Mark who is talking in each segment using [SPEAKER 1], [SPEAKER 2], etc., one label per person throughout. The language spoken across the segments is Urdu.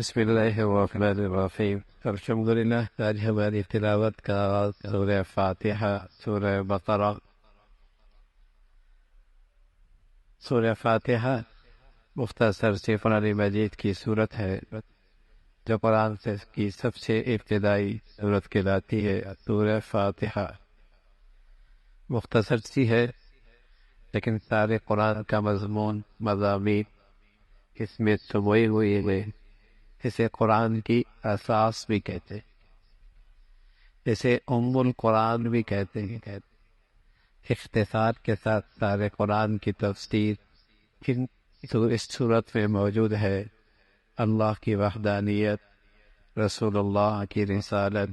[SPEAKER 1] بسم اللہ الرحمن الرحیم۔ الحمدللہ، آج ہماری تلاوت کا آغاز سورہ فاتحہ، سورہ بقرہ۔ سورہ فاتحہ مختصر سی قرآن مجید کی صورت ہے جو قرآن کی سب سے ابتدائی صورت کہلاتی ہے۔ سورہ فاتحہ مختصر سی ہے لیکن سارے قرآن کا مضمون مضامین اس میں سموئے ہوئے ہیں۔ اسے قرآن کی اساس بھی کہتے ہیں، اسے ام القرآن بھی کہتے ہیں۔ اختصار کے ساتھ سارے قرآن کی تفسیر اس صورت میں موجود ہے۔ اللہ کی وحدانیت، رسول اللہ کی رسالت،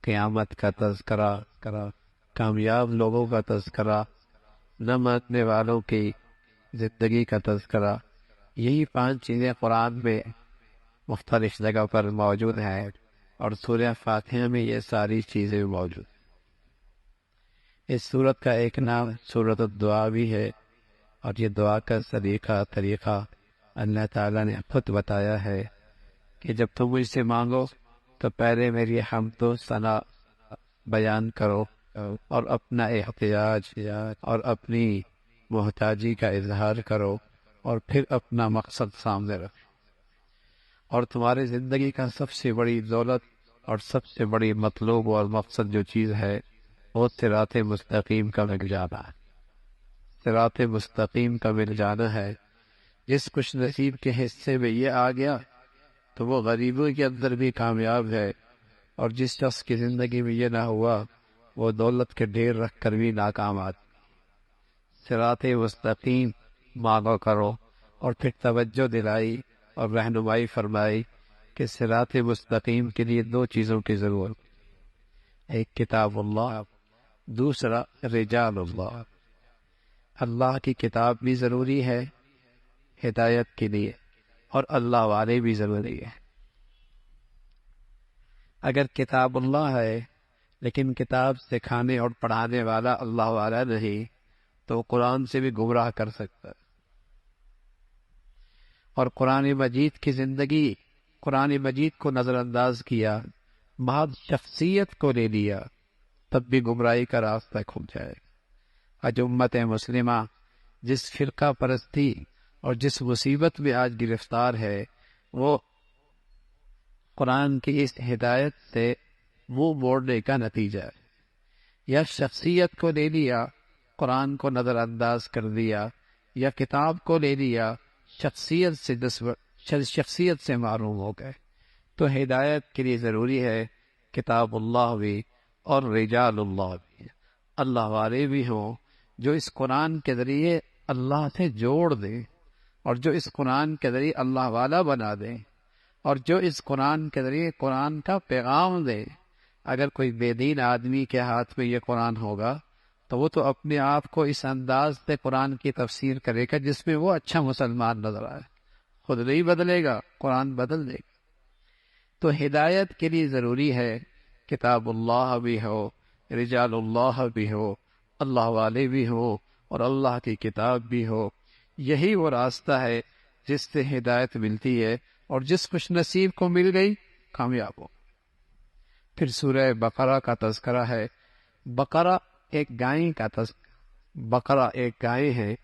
[SPEAKER 1] قیامت کا تذکرہ، کامیاب لوگوں کا تذکرہ، نہ ماننے والوں کی زندگی کا تذکرہ۔ یہی 5 چیزیں قرآن میں مختلف جگہ پر موجود ہیں اور سورہ فاتحہ میں یہ ساری چیزیں موجود ہیں۔ اس سورت کا ایک نام سورت الدعا بھی ہے، اور یہ دعا کا طریقہ اللہ تعالیٰ نے خود بتایا ہے کہ جب تم مجھ سے مانگو تو پہلے میری حمد و ثنا بیان کرو اور اپنا احتیاج اور اپنی محتاجی کا اظہار کرو، اور پھر اپنا مقصد سامنے رکھو۔ اور تمہاری زندگی کا سب سے بڑی دولت اور سب سے بڑی مطلوب اور مقصد جو چیز ہے وہ صراط مستقیم کا مل جانا ہے۔ صراط مستقیم کا مل جانا ہے۔ جس خوش نصیب کے حصے میں یہ آ گیا تو وہ غریبوں کے اندر بھی کامیاب ہے، اور جس شخص کی زندگی میں یہ نہ ہوا وہ دولت کے ڈھیر رکھ کر بھی ناکام آتا۔ صراط مستقیم مانگو کرو، اور پھر توجہ دلائی اور رہنمائی فرمائی کہ صراط مستقیم کے لیے 2 چیزوں کی ضرورت، ایک کتاب اللہ، دوسرا رجال اللہ۔ اللہ کی کتاب بھی ضروری ہے ہدایت کے لیے، اور اللہ والے بھی ضروری ہے۔ اگر کتاب اللہ ہے لیکن کتاب سکھانے اور پڑھانے والا اللہ والا نہیں تو قرآن سے بھی گمراہ کر سکتا ہے۔ اور قرآن مجید کی زندگی، قرآن مجید کو نظر انداز کیا، محض شخصیت کو لے لیا، تب بھی گمراہی کا راستہ کھل جائے گا۔ آج امت مسلمہ جس فرقہ پرستی اور جس مصیبت میں آج گرفتار ہے وہ قرآن کی اس ہدایت سے منہ موڑنے کا نتیجہ ہے۔ یا شخصیت کو لے لیا، قرآن کو نظر انداز کر دیا، یا کتاب کو لے لیا، شخصیت سے معروم ہو گئے۔ تو ہدایت کے لیے ضروری ہے کتاب اللہ بھی اور رجال اللہ بھی، اللہ والے بھی ہوں جو اس قرآن کے ذریعے اللہ سے جوڑ دیں، اور جو اس قرآن کے ذریعے اللہ والا بنا دیں، اور جو اس قرآن کے ذریعے قرآن کا پیغام دیں۔ اگر کوئی بے دین آدمی کے ہاتھ میں یہ قرآن ہوگا تو وہ تو اپنے آپ کو اس انداز سے قرآن کی تفسیر کرے گا جس میں وہ اچھا مسلمان نظر آئے، خود نہیں بدلے گا، قرآن بدل دے گا۔ تو ہدایت کے لیے ضروری ہے کتاب اللہ بھی ہو، رجال اللہ بھی ہو، اللہ والے بھی ہو، اور اللہ کی کتاب بھی ہو۔ یہی وہ راستہ ہے جس سے ہدایت ملتی ہے، اور جس خوش نصیب کو مل گئی کامیاب ہو۔ پھر سورہ بقرہ کا تذکرہ ہے۔ بقرہ ایک گائے کا بقرہ ایک گائے ہے،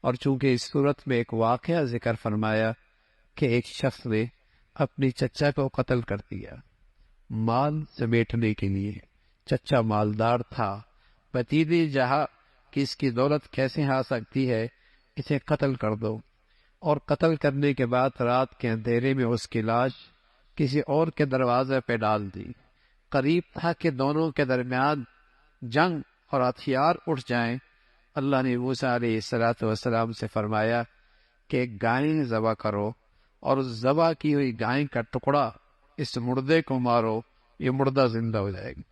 [SPEAKER 1] اور چونکہ اس صورت میں ایک واقعہ ذکر فرمایا کہ ایک شخص نے اپنی چچا کو قتل کر دیا مال سمیٹنے کے لیے۔ چچا مالدار تھا، بتیجی جہاں کہ اس کی دولت کیسے آ سکتی ہے، اسے قتل کر دو۔ اور قتل کرنے کے بعد رات کے اندھیرے میں اس کی لاش کسی اور کے دروازے پہ ڈال دی۔ قریب تھا کہ دونوں کے درمیان جنگ اور ہتھیار اٹھ جائیں۔ اللہ نے موسیٰ علیہ السلام سے فرمایا کہ ایک گائے ذبح کرو، اور اس ذبح کی ہوئی گائے کا ٹکڑا اس مردے کو مارو، یہ مردہ زندہ ہو جائے گا۔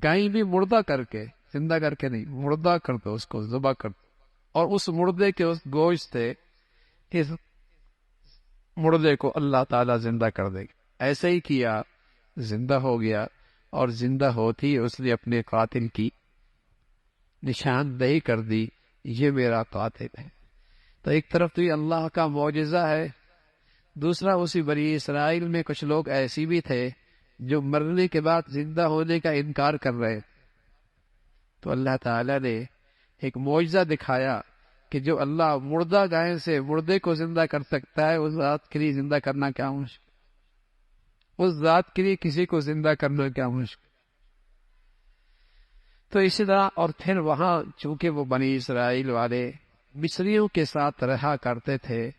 [SPEAKER 1] گائے بھی مردہ کر کے، زندہ کر کے نہیں، مردہ کر دو، اس کو ذبح کر دو، اور اس مردے کے اس گوشت سے اس مردے کو اللہ تعالیٰ زندہ کر دے گا۔ ایسے ہی کیا، زندہ ہو گیا، اور زندہ ہوتی اس نے اپنے قاتل کی نشاندہی کر دی، یہ میرا قاتل ہے۔ تو ایک طرف تو یہ اللہ کا معجزہ ہے، دوسرا اسی بنی اسرائیل میں کچھ لوگ ایسی بھی تھے جو مرنے کے بعد زندہ ہونے کا انکار کر رہے تھے. تو اللہ تعالیٰ نے ایک معجزہ دکھایا کہ جو اللہ مردہ گائے سے مردے کو زندہ کر سکتا ہے اس ذات کے لیے زندہ کرنا کیا مشکل، اس ذات کے لیے کسی کو زندہ کرنا کیا مشکل. تو اسی طرح اور پھر وہاں چونکہ وہ بنی اسرائیل والے مصریوں کے ساتھ رہا کرتے تھے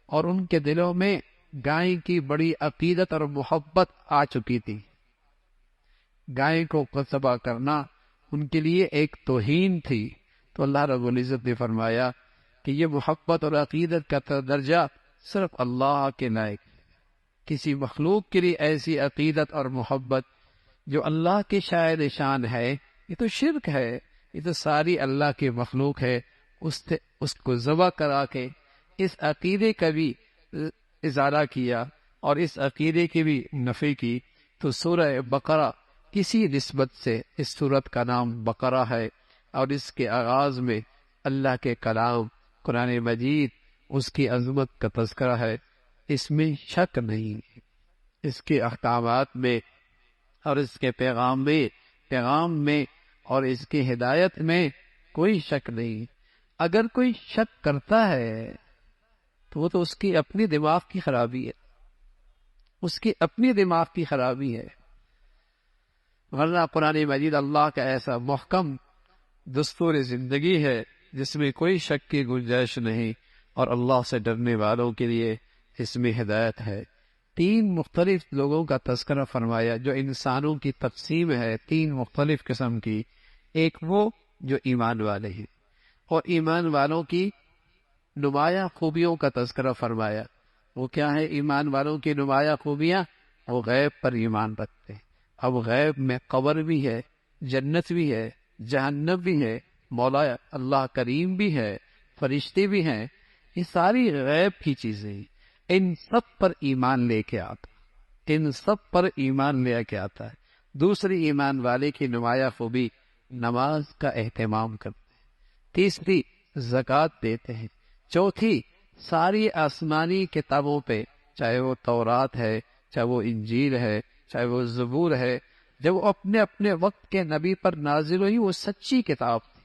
[SPEAKER 1] اور ان کے دلوں میں گائے کی بڑی عقیدت اور محبت آ چکی تھی. گائے کو ذبح کرنا ان کے لیے ایک توہین تھی. تو اللہ رب العزت نے فرمایا کہ یہ محبت اور عقیدت کا درجہ صرف اللہ کے لائق ہے. کسی مخلوق کے لیے ایسی عقیدت اور محبت جو اللہ کے شاید شان ہے، یہ تو شرک ہے، یہ تو ساری اللہ کی مخلوق ہے. اس کو ذبح کرا کے اس عقیدے کا بھی ازالہ کیا اور اس عقیدے کی بھی نفی کی. تو سورہ بقرہ کسی نسبت سے اس سورت کا نام بقرہ ہے اور اس کے آغاز میں اللہ کے کلام قرآن مجید اس کی عظمت کا تذکرہ ہے. اس میں شک نہیں، اس کے احکامات میں اور اس کے پیغام میں اور اس کی ہدایت میں کوئی شک نہیں. اگر کوئی شک کرتا ہے تو وہ تو اس کی اپنی دماغ کی خرابی ہے، اس کی اپنی دماغ کی خرابی ہے. ورنہ قرآن مجید اللہ کا ایسا محکم دستور زندگی ہے جس میں کوئی شک کی گنجائش نہیں، اور اللہ سے ڈرنے والوں کے لیے اس میں ہدایت ہے. 3 مختلف لوگوں کا تذکرہ فرمایا جو انسانوں کی تقسیم ہے 3 مختلف قسم کی. ایک وہ جو ایمان والے ہیں، اور ایمان والوں کی نمایاں خوبیوں کا تذکرہ فرمایا. وہ کیا ہے ایمان والوں کی نمایاں خوبیاں؟ وہ غیب پر ایمان رکھتے ہیں. اب غیب میں قبر بھی ہے، جنت بھی ہے، جہنم بھی ہے، مولا اللہ کریم بھی ہے، فرشتے بھی ہیں. یہ ساری غیب کی چیزیں، ان سب پر ایمان لے کے آتا ہے. دوسری ایمان والے کی نمایاں خوبی نماز کا اہتمام کرتے ہیں. تیسری زکوٰۃ دیتے ہیں. چوتھی ساری آسمانی کتابوں پہ، چاہے وہ تورات ہے، چاہے وہ انجیل ہے، چاہے وہ زبور ہے، جب وہ اپنے اپنے وقت کے نبی پر نازل ہوئی وہ سچی کتاب تھی.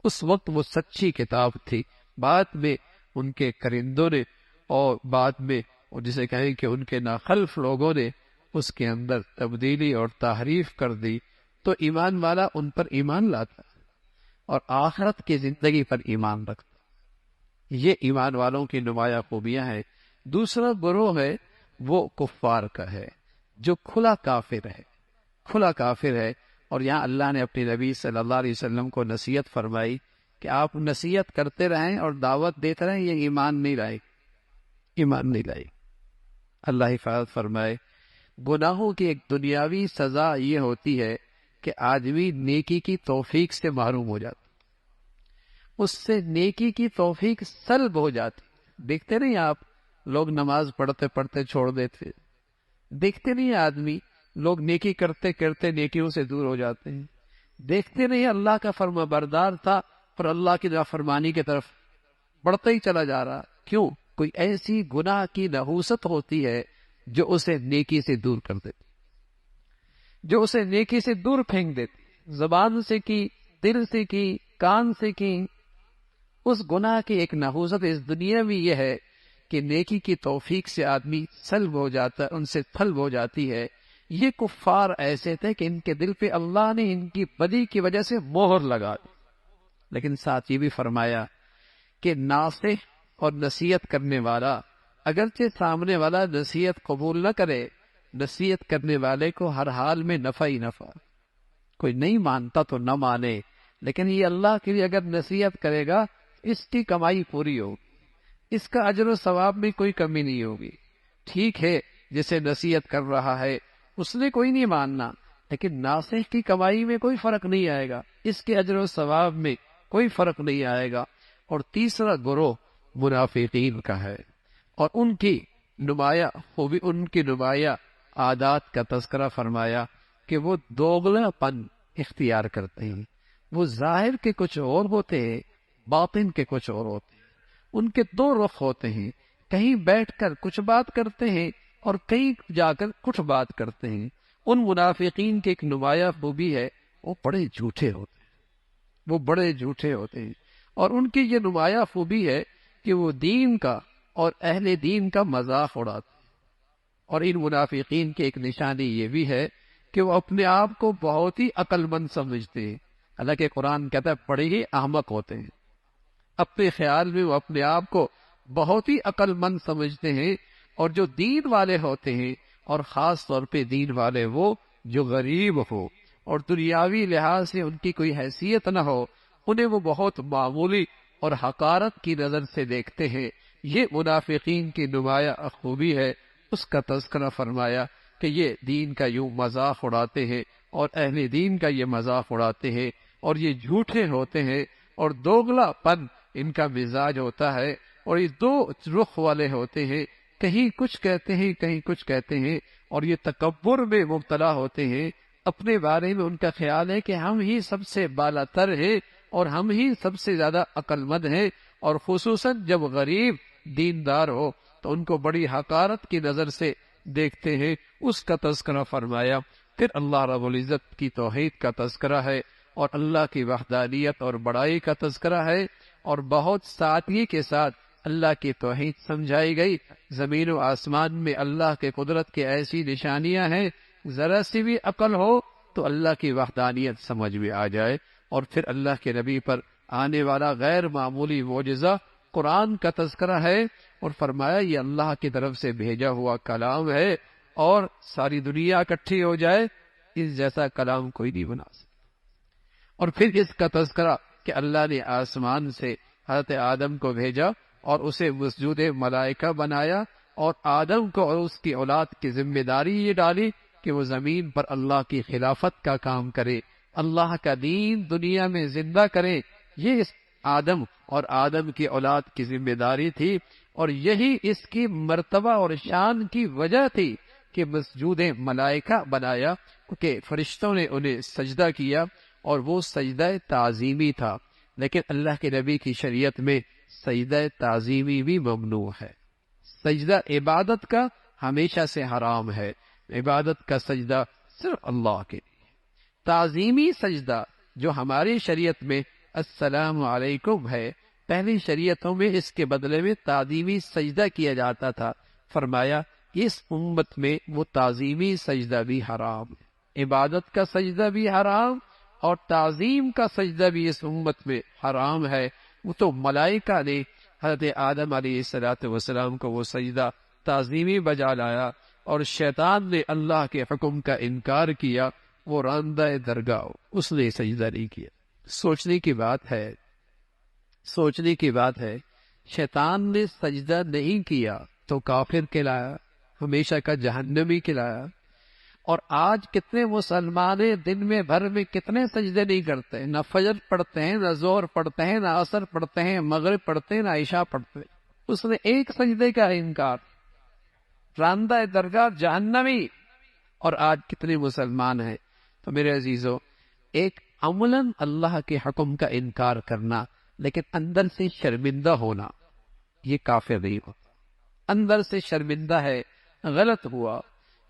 [SPEAKER 1] اس وقت وہ سچی کتاب تھی. بعد میں ان کے کرندوں نے اور بعد میں جسے کہیں کہ ان کے ناخلف لوگوں نے اس کے اندر تبدیلی اور تحریف کر دی. تو ایمان والا ان پر ایمان لاتا اور آخرت کی زندگی پر ایمان رکھتا. یہ ایمان والوں کی نمایاں خوبیاں ہیں. دوسرا گروہ ہے وہ کفار کا ہے جو کھلا کافر ہے. اور یہاں اللہ نے اپنے نبی صلی اللہ علیہ وسلم کو نصیحت فرمائی کہ آپ نصیحت کرتے رہیں اور دعوت دیتے رہیں، یہ ایمان نہیں لائے. اللہ حفاظت فرمائے. گناہوں کی ایک دنیاوی سزا یہ ہوتی ہے کہ آدمی نیکی کی توفیق سے محروم ہو جاتا، اس سے نیکی کی توفیق سلب ہو جاتی. دیکھتے نہیں آپ لوگ نماز پڑھتے پڑھتے چھوڑ دیتے، دیکھتے نہیں آدمی لوگ نیکی کرتے کرتے نیکیوں سے دور ہو جاتے ہیں. دیکھتے نہیں اللہ کا فرما بردار تھا پر اللہ کی نافرمانی کی طرف بڑھتا ہی چلا جا رہا. کیوں؟ کوئی ایسی گناہ کی نحوست ہوتی ہے جو اسے نیکی سے دور کر دیتی، جو اسے نیکی سے دور پھینک دیتی. زبان سے کی، دل سے کی، کان سے کی. اس گناہ کی ایک نحوست اس دنیا میں یہ ہے کہ نیکی کی توفیق سے آدمی سلب ہو جاتا ہے، ان سے طلب ہو جاتی ہے. یہ کفار ایسے تھے کہ ان کے دل پہ اللہ نے ان کی بدی کی وجہ سے مہر لگا دی. لیکن ساتھ یہ بھی فرمایا کہ ناصح اور نصیحت کرنے والا، اگرچہ سامنے والا نصیحت قبول نہ کرے، نصیحت کرنے والے کو ہر حال میں نفع ہی نفع. کوئی نہیں مانتا تو نہ مانے، لیکن یہ اللہ کے لیے اگر نصیحت کرے گا اس کی کمائی پوری ہوگی، اس کا اجر و ثواب میں کوئی کمی نہیں ہوگی. ٹھیک ہے جسے نصیحت کر رہا ہے اس نے کوئی نہیں ماننا، لیکن ناصح کی کمائی میں کوئی فرق نہیں آئے گا، اس کے اجر و ثواب میں کوئی فرق نہیں آئے گا. اور تیسرا گروہ منافقین کا ہے، اور ان کی نمایاں خوبی، ان کی نمایاں عادات کا تذکرہ فرمایا کہ وہ دوغلا پن اختیار کرتے ہیں. وہ ظاہر کے کچھ اور ہوتے ہیں، باطن کے کچھ اور ہوتے ہیں. ان کے 2 رخ ہوتے ہیں. کہیں بیٹھ کر کچھ بات کرتے ہیں اور کہیں جا کر کچھ بات کرتے ہیں۔ ان منافقین کی ایک نمایاں خوبی ہے، وہ بڑے جھوٹے ہوتے ہیں، وہ بڑے جھوٹے ہوتے ہیں، اور ان کی یہ نمایاں خوبی ہے کہ وہ دین کا اور اہل دین کا مذاق اڑاتے ہیں۔ اور ان منافقین کی ایک نشانی یہ بھی ہے کہ وہ اپنے آپ کو بہت ہی عقل مند سمجھتے ہیں، حالانکہ قرآن کہتا ہے بڑے ہی احمق ہوتے ہیں۔ اپنے خیال میں وہ اپنے آپ کو بہت ہی عقل مند سمجھتے ہیں، اور جو دین والے ہوتے ہیں، اور خاص طور پہ دین والے وہ جو غریب ہو اور دنیاوی لحاظ سے ان کی کوئی حیثیت نہ ہو، انہیں وہ بہت معمولی اور حقارت کی نظر سے دیکھتے ہیں۔ یہ منافقین کی نمایاں خوبی ہے، اس کا تذکرہ فرمایا کہ یہ دین کا یوں مذاق اڑاتے ہیں اور اہل دین کا یہ مذاق اڑاتے ہیں، اور یہ جھوٹے ہوتے ہیں، اور دوگلا پن ان کا مزاج ہوتا ہے، اور یہ دو رخ والے ہوتے ہیں، کہیں کچھ کہتے ہیں کہیں کچھ کہتے ہیں، اور یہ تکبر میں مبتلا ہوتے ہیں۔ اپنے بارے میں ان کا خیال ہے کہ ہم ہی سب سے بالا تر ہیں اور ہم ہی سب سے زیادہ عقل مند ہیں، اور خصوصاً جب غریب دیندار ہو تو ان کو بڑی حقارت کی نظر سے دیکھتے ہیں، اس کا تذکرہ فرمایا۔ پھر اللہ رب العزت کی توحید کا تذکرہ ہے، اور اللہ کی وحدانیت اور بڑائی کا تذکرہ ہے، اور بہت سادگی کے ساتھ اللہ کی توحید سمجھائی گئی۔ زمین و آسمان میں اللہ کے قدرت کی ایسی نشانیاں ہیں، ذرا سی بھی عقل ہو تو اللہ کی وحدانیت سمجھ میں آ جائے۔ اور پھر اللہ کے نبی پر آنے والا غیر معمولی معجزہ قرآن کا تذکرہ ہے، اور فرمایا یہ اللہ کی طرف سے بھیجا ہوا کلام ہے، اور ساری دنیا اکٹھی ہو جائے اس جیسا کلام کوئی نہیں بنا سکتا۔ اور پھر اس کا تذکرہ کہ اللہ نے آسمان سے حضرت آدم کو بھیجا اور اسے مسجود ملائکہ بنایا، اور آدم کو اور اس کی اولاد کی ذمہ داری یہ ڈالی کہ وہ زمین پر اللہ کی خلافت کا کام کرے، اللہ کا دین دنیا میں زندہ کرے۔ یہ اس آدم اور آدم کی اولاد کی ذمہ داری تھی، اور یہی اس کی مرتبہ اور شان کی وجہ تھی کہ مسجود ملائکہ بنایا، کہ فرشتوں نے انہیں سجدہ کیا، اور وہ سجدہ تعظیمی تھا۔ لیکن اللہ کے نبی کی شریعت میں سجدہ تعظیمی بھی ممنوع ہے۔ سجدہ عبادت کا ہمیشہ سے حرام ہے، عبادت کا سجدہ صرف اللہ کے لیے۔ تعظیمی سجدہ جو ہماری شریعت میں السلام علیکم ہے، پہلی شریعتوں میں اس کے بدلے میں تعظیمی سجدہ کیا جاتا تھا۔ فرمایا اس امت میں وہ تعظیمی سجدہ بھی حرام ہے، عبادت کا سجدہ بھی حرام اور تعظیم کا سجدہ بھی اس امت میں حرام ہے۔ وہ تو ملائکہ نے حضرت آدم علیہ السلام کو وہ سجدہ تعظیمی بجا لایا، اور شیطان نے اللہ کے حکم کا انکار کیا، وہ راندہ درگاہ، اس نے سجدہ نہیں کیا۔ سوچنے کی بات ہے، سوچنے کی بات ہے، شیطان نے سجدہ نہیں کیا تو کافر کہلایا، ہمیشہ کا جہنمی کہلایا۔ اور آج کتنے مسلمان دن میں بھر میں کتنے سجدے نہیں کرتے، نہ فجر پڑھتے ہیں، نہ ظہر پڑھتے ہیں، نہ عصر پڑھتے ہیں، مغرب پڑھتے ہیں، نہ عشاء پڑھتے ہیں۔ اس نے ایک سجدے کا انکار، راندہ درگاہ جہنمی۔ اور آج کتنے مسلمان ہیں۔ تو میرے عزیزو، ایک عملاً اللہ کے حکم کا انکار کرنا لیکن اندر سے شرمندہ ہونا، یہ کافر نہیں ہوتا۔ اندر سے شرمندہ ہے، غلط ہوا،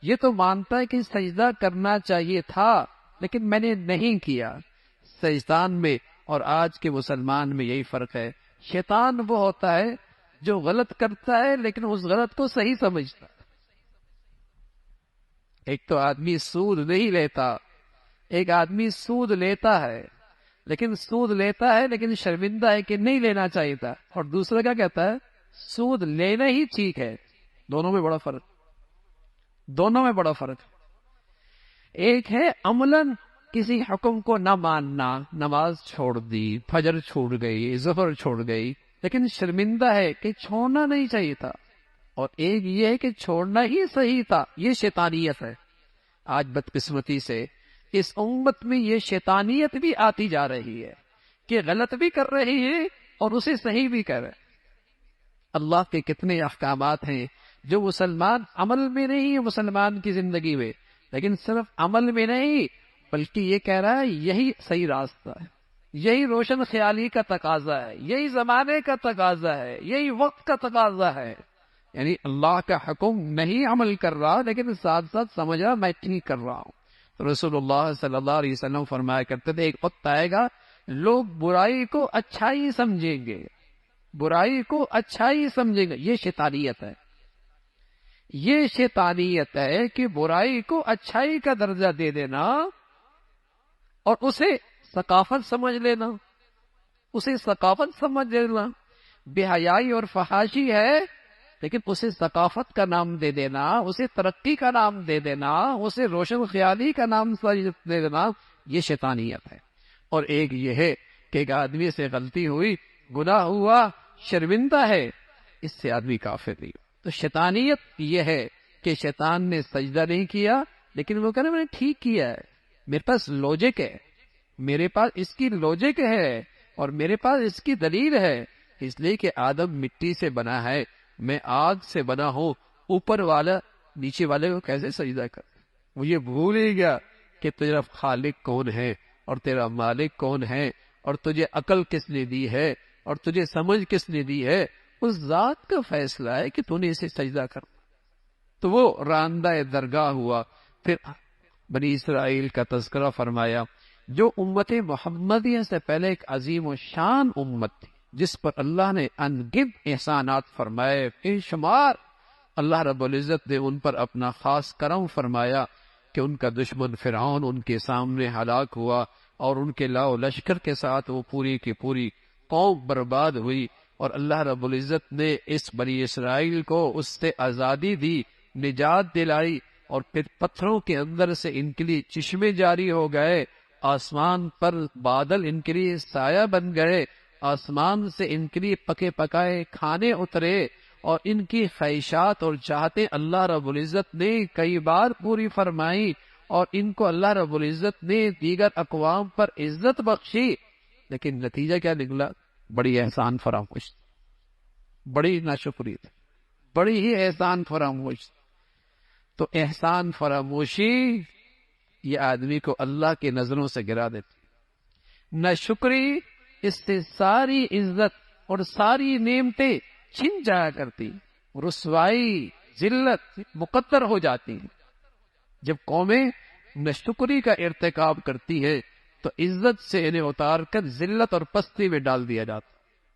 [SPEAKER 1] یہ تو مانتا ہے کہ سجدہ کرنا چاہیے تھا لیکن میں نے نہیں کیا۔ شیطان میں اور آج کے مسلمان میں یہی فرق ہے۔ شیطان وہ ہوتا ہے جو غلط کرتا ہے لیکن اس غلط کو صحیح سمجھتا ہے۔ ایک تو آدمی سود نہیں لیتا، ایک آدمی سود لیتا ہے لیکن سود لیتا ہے لیکن شرمندہ ہے کہ نہیں لینا چاہیے تھا، اور دوسرا کیا کہتا ہے سود لینا ہی ٹھیک ہے۔ دونوں میں بڑا فرق، دونوں میں بڑا فرق۔ ایک ہے عملاً کسی حکم کو نہ ماننا، نماز چھوڑ دی، فجر چھوڑ گئی، ظہر چھوڑ گئی، لیکن شرمندہ ہے کہ چھوڑنا نہیں چاہیے تھا۔ اور ایک یہ ہے کہ چھوڑنا ہی صحیح تھا، یہ شیطانیت ہے۔ آج بدقسمتی سے اس امت میں یہ شیطانیت بھی آتی جا رہی ہے کہ غلط بھی کر رہی ہے اور اسے صحیح بھی کر رہے ہیں۔ اللہ کے کتنے احکامات ہیں جو مسلمان عمل میں نہیں ہے، مسلمان کی زندگی میں، لیکن صرف عمل میں نہیں بلکہ یہ کہہ رہا ہے یہی صحیح راستہ ہے، یہی روشن خیالی کا تقاضا ہے، یہی زمانے کا تقاضا ہے، یہی وقت کا تقاضا ہے۔ یعنی اللہ کا حکم نہیں عمل کر رہا لیکن ساتھ ساتھ سمجھ رہا میں ٹھیک کر رہا ہوں. تو رسول اللہ صلی اللہ علیہ وسلم فرمایا کرتے تھے ایک وقت آئے گا لوگ برائی کو اچھائی سمجھیں گے، برائی کو اچھائی سمجھیں گے. یہ شیطانیت ہے، یہ شیطانیت ہے کہ برائی کو اچھائی کا درجہ دے دینا اور اسے ثقافت سمجھ لینا، اسے ثقافت سمجھ لینا. بے حیائی اور فحاشی ہے لیکن اسے ثقافت کا نام دے دینا، اسے ترقی کا نام دے دینا، اسے روشن خیالی کا نام دے دینا، یہ شیطانیت ہے. اور ایک یہ ہے کہ ایک آدمی سے غلطی ہوئی، گناہ ہوا، شرمندہ ہے، اس سے آدمی کافر نہیں. تو شیطانیت یہ ہے کہ شیطان نے سجدہ نہیں کیا لیکن وہ کہنا میں نے ٹھیک کیا ہے، میرے پاس لوجک ہے، میرے پاس اس کی لوجک ہے اور میرے پاس اس کی دلیل ہے. اس لیے کہ آدم مٹی سے بنا ہے، میں آگ سے بنا ہوں، اوپر والا نیچے والے کو کیسے سجدہ کر. وہ یہ بھول ہی گیا کہ تیرا خالق کون ہے اور تیرا مالک کون ہے اور تجھے عقل کس نے دی ہے اور تجھے سمجھ کس نے دی ہے. اس ذات کا فیصلہ ہے کہ تو نے اسے سجدہ کر. تو وہ راندہ درگاہ ہوا. پھر بنی اسرائیل کا تذکرہ فرمایا جو امت محمدیہ سے پہلے ایک عظیم و شان امت تھی جس پر اللہ نے انگنت احسانات فرمائے، بے شمار. اللہ رب العزت نے ان پر اپنا خاص کرم فرمایا کہ ان کا دشمن فرعون ان کے سامنے ہلاک ہوا اور ان کے لاؤ لشکر کے ساتھ وہ پوری کی پوری قوم برباد ہوئی. اور اللہ رب العزت نے اس بنی اسرائیل کو اس سے آزادی دی، نجات دلائی، اور پھر پتھروں کے اندر سے ان کے لیے چشمے جاری ہو گئے، آسمان پر بادل ان کے لیے سایہ بن گئے، آسمان سے ان کے لیے پکے پکائے کھانے اترے، اور ان کی خواہشات اور چاہتیں اللہ رب العزت نے کئی بار پوری فرمائی، اور ان کو اللہ رب العزت نے دیگر اقوام پر عزت بخشی. لیکن نتیجہ کیا نکلا؟ بڑی احسان فراموش، بڑی ناشکری، بڑی ہی احسان فراموش. تو احسان فراموشی یہ آدمی کو اللہ کی نظروں سے گرا دیتی. ناشکری اس سے ساری عزت اور ساری نعمتیں چھن جایا کرتی، رسوائی، ذلت مقدر ہو جاتی ہیں. جب قومیں ناشکری کا ارتکاب کرتی ہے تو عزت سے انہیں اتار کر ذلت اور پستی میں ڈال دیا جاتا.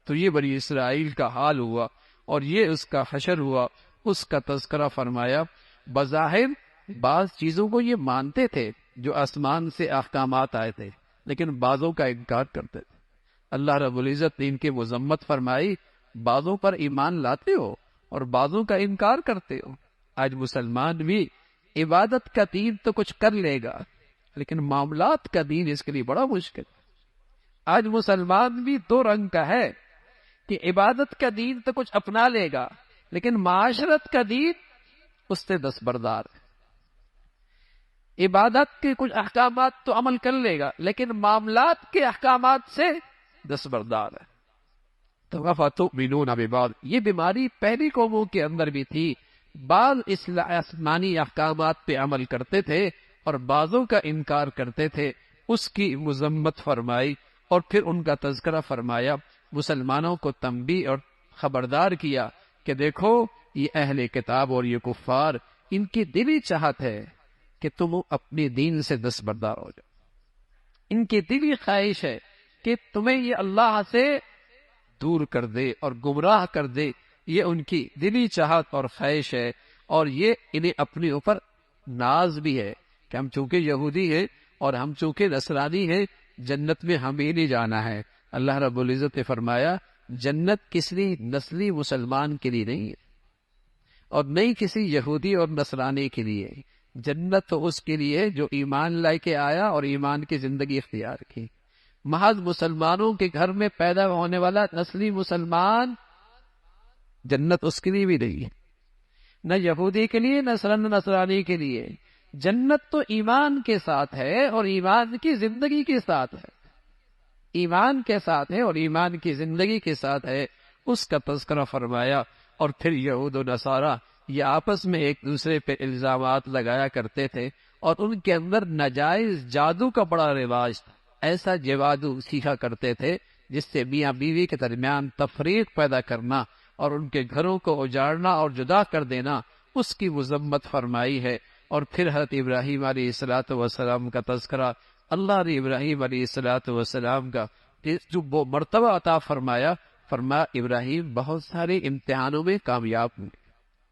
[SPEAKER 1] تو یہ بنی اسرائیل کا حال ہوا اور یہ اس کا حشر ہوا. اس کا تذکرہ فرمایا بظاہر بعض چیزوں کو یہ مانتے تھے جو آسمان سے احکامات آئے تھے لیکن بعضوں کا انکار کرتے تھے. اللہ رب العزت نے ان کی مذمت فرمائی بعضوں پر ایمان لاتے ہو اور بعضوں کا انکار کرتے ہو. آج مسلمان بھی عبادت کا دین تو کچھ کر لے گا لیکن معاملات کا دین اس کے لیے بڑا مشکل. آج مسلمان بھی دو رنگ کا ہے کہ عبادت کا دین تو کچھ اپنا لے گا لیکن معاشرت کا دین اس سے دستبردار ہے. عبادت کے کچھ احکامات تو عمل کر لے گا لیکن معاملات کے احکامات سے دستبردار ہے. تو وَفَتُؤْمِنُونَ بِبَعْضٍ، یہ بیماری پہلی قوموں کے اندر بھی تھی. بعض آسمانی احکامات پہ عمل کرتے تھے اور بعضوں کا انکار کرتے تھے. اس کی مذمت فرمائی اور پھر ان کا تذکرہ فرمایا، مسلمانوں کو تنبیہ اور خبردار کیا کہ دیکھو یہ اہل کتاب اور یہ کفار، ان کی دلی چاہت ہے کہ تم اپنے دین سے دستبردار ہو جاؤ. ان کی دلی خواہش ہے کہ تمہیں یہ اللہ سے دور کر دے اور گمراہ کر دے. یہ ان کی دلی چاہت اور خواہش ہے اور یہ انہیں اپنے اوپر ناز بھی ہے کہ ہم چونکہ یہودی ہیں اور ہم چونکہ نصرانی ہیں جنت میں ہم ہی نہیں جانا ہے. اللہ رب العزت نے فرمایا جنت کسی نسلی مسلمان کے لیے نہیں ہے اور نہیں کسی یہودی اور نصرانی کے لیے. جنت تو اس کے لیے جو ایمان لائے کے آیا اور ایمان کی زندگی اختیار کی. محض مسلمانوں کے گھر میں پیدا ہونے والا نسلی مسلمان جنت اس کے لیے بھی نہیں ہے، نہ یہودی کے لیے نہ نصرانی کے لیے. جنت تو ایمان کے ساتھ ہے اور ایمان کی زندگی کے ساتھ ہے، ایمان کے ساتھ ہے اور ایمان کی زندگی کے ساتھ ہے. اس کا تذکرہ فرمایا. اور پھر یہود و نصارہ یہ آپس میں ایک دوسرے پہ الزامات لگایا کرتے تھے اور ان کے اندر ناجائز جادو کا بڑا رواج تھا. ایسا جادو سیکھا کرتے تھے جس سے میاں بیوی کے درمیان تفریق پیدا کرنا اور ان کے گھروں کو اجاڑنا اور جدا کر دینا، اس کی مذمت فرمائی ہے۔ اور پھر حضرت ابراہیم علیہ الصلوۃ والسلام کا تذکرہ، اللہ نے ابراہیم علیہ الصلوۃ والسلام کا جو وہ مرتبہ عطا فرمایا، فرمایا ابراہیم بہت سارے امتحانوں میں کامیاب ہوئے،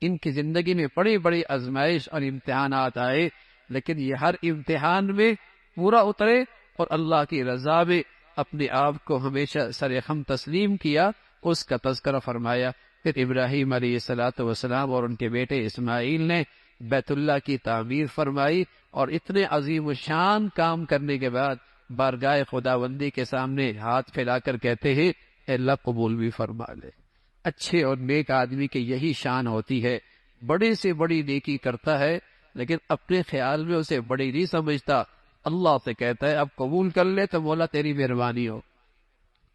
[SPEAKER 1] ان کی زندگی میں بڑی بڑی آزمائش اور امتحانات آئے، لیکن یہ ہر امتحان میں پورا اترے اور اللہ کی رضا میں اپنے آپ کو ہمیشہ سرخم تسلیم کیا، اس کا تذکرہ فرمایا۔ پھر ابراہیم علیہ الصلوۃ والسلام اور ان کے بیٹے اسماعیل نے بیت اللہ کی تعمیر فرمائی، اور اتنے عظیم الشان کام کرنے کے بعد بارگاہ خداوندی کے سامنے ہاتھ پھیلا کر کہتے ہیں اے اللہ قبول بھی فرما لے۔ اچھے اور نیک آدمی کی یہی شان ہوتی ہے، بڑے سے بڑی نیکی کرتا ہے لیکن اپنے خیال میں اسے بڑی نہیں سمجھتا، اللہ سے کہتا ہے اب قبول کر لے تو مولا تیری مہربانی ہو،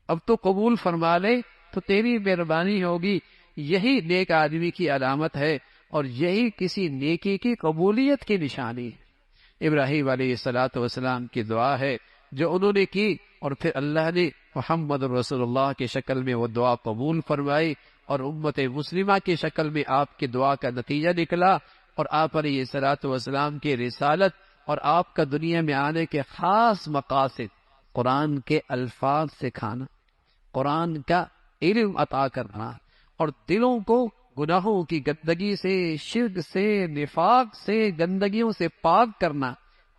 [SPEAKER 1] اب تو قبول فرما لے تو تیری مہربانی ہوگی۔ یہی نیک آدمی کی علامت ہے اور یہی کسی نیکی کی قبولیت کی نشانی ہے۔ ابراہیم علیہ الصلوۃ والسلام کی دعا ہے جو انہوں نے کی، اور پھر اللہ نے محمد رسول اللہ کی شکل میں وہ دعا قبول فرمائی، اور امت مسلمہ کی شکل میں آپ کی دعا کا نتیجہ نکلا، اور آپ علیہ الصلوۃ والسلام کی رسالت اور آپ کا دنیا میں آنے کے خاص مقاصد، قرآن کے الفاظ سکھانا، قرآن کا علم عطا کرنا، اور دلوں کو گناہوں کی گندگی سے، شرک سے، نفاق سے، گندگیوں سے پاک کرنا،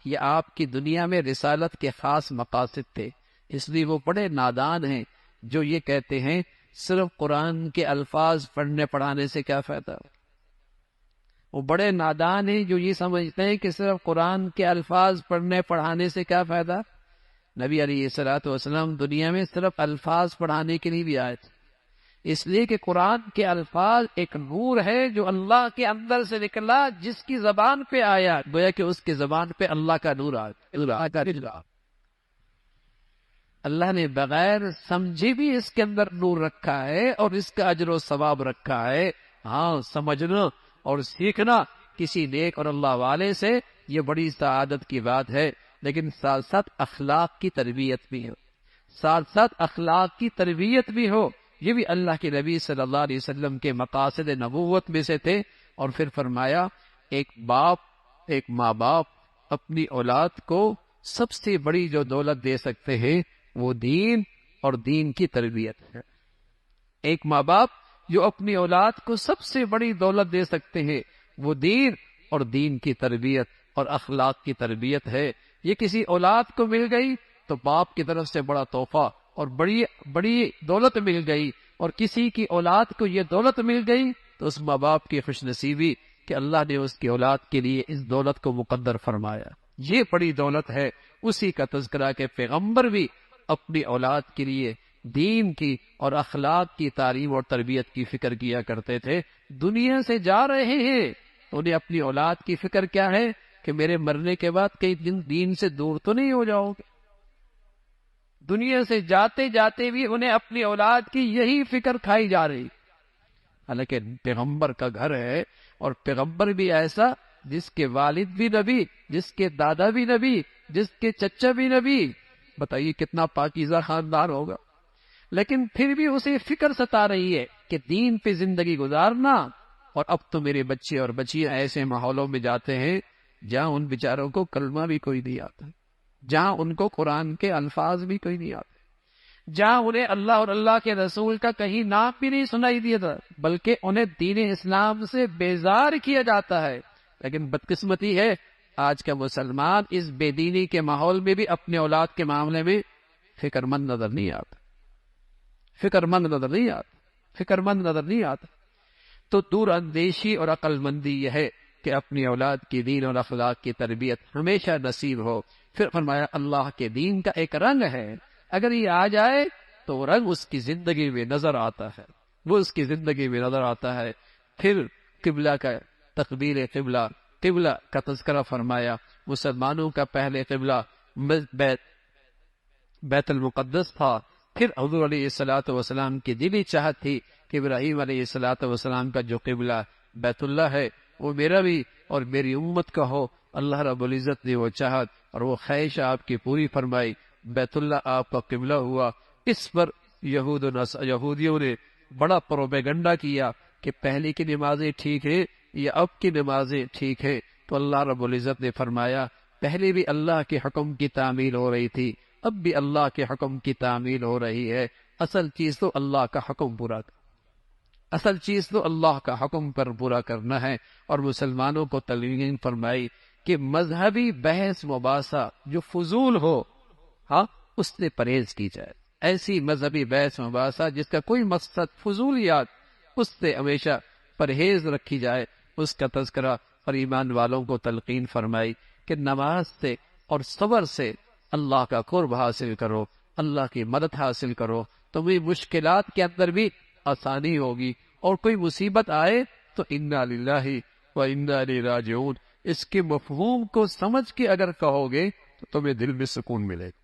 [SPEAKER 1] یہ آپ کی دنیا میں رسالت کے خاص مقاصد تھے۔ اس لیے وہ بڑے نادان ہیں جو یہ کہتے ہیں صرف قرآن کے الفاظ پڑھنے پڑھانے سے کیا فائدہ۔ وہ بڑے نادان ہیں جو یہ سمجھتے ہیں کہ صرف قرآن کے الفاظ پڑھنے پڑھانے سے کیا فائدہ۔ نبی علیہ الصلوۃ والسلام دنیا میں صرف الفاظ پڑھانے کے لیے بھی آئے تھے، اس لیے کہ قرآن کے الفاظ ایک نور ہے جو اللہ کے اندر سے نکلا، جس کی زبان پہ آیا گویا کہ اس کی زبان پہ اللہ کا نور آیا۔ اللہ نے بغیر سمجھے بھی اس کے اندر نور رکھا ہے اور اس کا اجر و ثواب رکھا ہے۔ ہاں، سمجھنا اور سیکھنا کسی نیک اور اللہ والے سے یہ بڑی سعادت کی بات ہے، لیکن ساتھ ساتھ اخلاق کی تربیت بھی ہو، ساتھ ساتھ اخلاق کی تربیت بھی ہو، یہ بھی اللہ کے نبی صلی اللہ علیہ وسلم کے مقاصد نبوت میں سے تھے۔ اور پھر فرمایا ایک ماں باپ اپنی اولاد کو سب سے بڑی جو دولت دے سکتے ہیں وہ دین اور دین کی تربیت ہے۔ ایک ماں باپ جو اپنی اولاد کو سب سے بڑی دولت دے سکتے ہیں وہ دین اور دین کی تربیت اور اخلاق کی تربیت ہے۔ یہ کسی اولاد کو مل گئی تو باپ کی طرف سے بڑا تحفہ اور بڑی دولت مل گئی، اور کسی کی اولاد کو یہ دولت مل گئی تو اس ماں باپ کی خوش نصیبی کہ اللہ نے اس کی اولاد کے لیے اس دولت کو مقدر فرمایا، یہ بڑی دولت ہے۔ اسی کا تذکرہ کہ پیغمبر بھی اپنی اولاد کے لیے دین کی اور اخلاق کی تعلیم اور تربیت کی فکر کیا کرتے تھے۔ دنیا سے جا رہے ہیں تو انہیں اپنی اولاد کی فکر کیا ہے کہ میرے مرنے کے بعد کئی دن دین سے دور تو نہیں ہو جاؤ گے۔ دنیا سے جاتے جاتے بھی انہیں اپنی اولاد کی یہی فکر کھائی جا رہی، حالانکہ پیغمبر کا گھر ہے، اور پیغمبر بھی ایسا جس کے والد بھی نبی، جس کے دادا بھی نبی، جس کے چچا بھی نبی، بتائیے کتنا پاکیزہ خاندان ہوگا، لیکن پھر بھی اسے فکر ستا رہی ہے کہ دین پہ زندگی گزارنا۔ اور اب تو میرے بچے اور بچیاں ایسے ماحولوں میں جاتے ہیں جہاں ان بیچاروں کو کلمہ بھی کوئی نہیں آتا، جہاں ان کو قرآن کے الفاظ بھی کوئی نہیں آتے، جہاں انہیں اللہ اور اللہ کے رسول کا کہیں نام بھی نہیں سنائی دیا تھا، بلکہ انہیں دین اسلام سے بیزار کیا جاتا ہے۔ لیکن بدقسمتی ہے آج کا مسلمان اس بے دینی کے ماحول میں بھی اپنے اولاد کے معاملے میں فکر مند نظر نہیں آتا، فکر مند نظر نہیں آتا۔ تو دور اندیشی اور عقل مندی یہ ہے کہ اپنی اولاد کی دین اور اخلاق کی تربیت ہمیشہ نصیب ہو۔ پھر فرمایا اللہ کے دین کا ایک رنگ ہے، اگر یہ آ جائے تو وہ رنگ اس کی زندگی میں نظر آتا ہے، وہ اس کی زندگی میں نظر آتا ہے۔ پھر قبلہ کا تقبیر قبلہ کا تذکرہ فرمایا۔ مسلمانوں کا پہلے قبلہ بیت المقدس تھا، پھر حضور علیہ الصلوۃ والسلام کی دلی چاہت تھی کہ ابراہیم علیہ الصلوۃ والسلام کا جو قبلہ بیت اللہ ہے وہ میرا بھی اور میری امت کا ہو۔ اللہ رب العزت نے وہ چاہت اور وہ خواہش آپ کی پوری فرمائی، بیت اللہ آپ کا قبلہ ہوا۔ اس پر یہودیوں نے بڑا پروپیگنڈا کیا کہ پہلے کی نمازیں ٹھیک ہیں یا اب کی نمازیں ٹھیک ہیں، تو اللہ رب العزت نے فرمایا پہلے بھی اللہ کے حکم کی تعمیل ہو رہی تھی، اب بھی اللہ کے حکم کی تعمیل ہو رہی ہے۔ اصل چیز تو اللہ کا حکم پورا اصل چیز تو اللہ کا حکم پر پورا کرنا ہے۔ اور مسلمانوں کو تلقین فرمائی کہ مذہبی بحث مباحثہ جو فضول ہو، اس سے پرہیز کی جائے۔ ایسی مذہبی بحث مباحثہ جس کا کوئی مقصد فضولیات، اس سے ہمیشہ پرہیز رکھی جائے، اس کا تذکرہ اور ایمان والوں کو تلقین فرمائی کہ نماز سے اور صبر سے اللہ کا قرب حاصل کرو، اللہ کی مدد حاصل کرو، تمہیں مشکلات کے اندر بھی آسانی ہوگی، اور کوئی مصیبت آئے تو انا للہ و انا الیہ راجعون، اس کے مفہوم کو سمجھ کے اگر کہو گے تو تمہیں دل میں سکون ملے گا،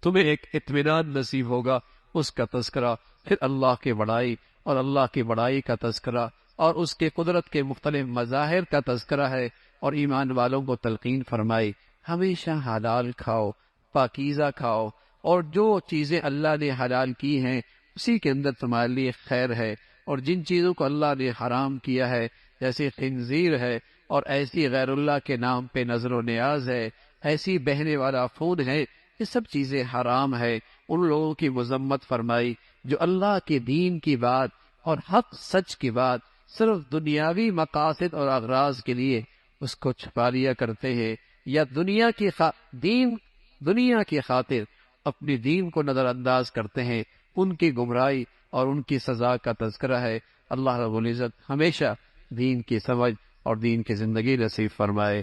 [SPEAKER 1] تمہیں ایک اطمینان نصیب ہوگا۔ اس کا تذکرہ، پھر اللہ کی بڑائی اور اللہ کی بڑائی کا تذکرہ اور اس کے قدرت کے مختلف مظاہر کا تذکرہ ہے۔ اور ایمان والوں کو تلقین فرمائی ہمیشہ حلال کھاؤ، پاکیزہ کھاؤ، اور جو چیزیں اللہ نے حلال کی ہیں اسی کے اندر تمہارے لیے خیر ہے، اور جن چیزوں کو اللہ نے حرام کیا ہے جیسے خنزیر ہے اور ایسی غیر اللہ کے نام پہ نظر و نیاز ہے، ایسی بہنے والا خون ہے، یہ سب چیزیں حرام ہے۔ ان لوگوں کی مذمت فرمائی جو اللہ کے دین کی بات اور حق سچ کی بات صرف دنیاوی مقاصد اور اغراض کے لیے اس کو چھپا لیا کرتے ہیں، یا دنیا کی خاطر اپنی دین کو نظر انداز کرتے ہیں، ان کی گمراہی اور ان کی سزا کا تذکرہ ہے۔ اللہ رب العزت ہمیشہ دین کی سمجھ اور دین کی زندگی نصیب فرمائے۔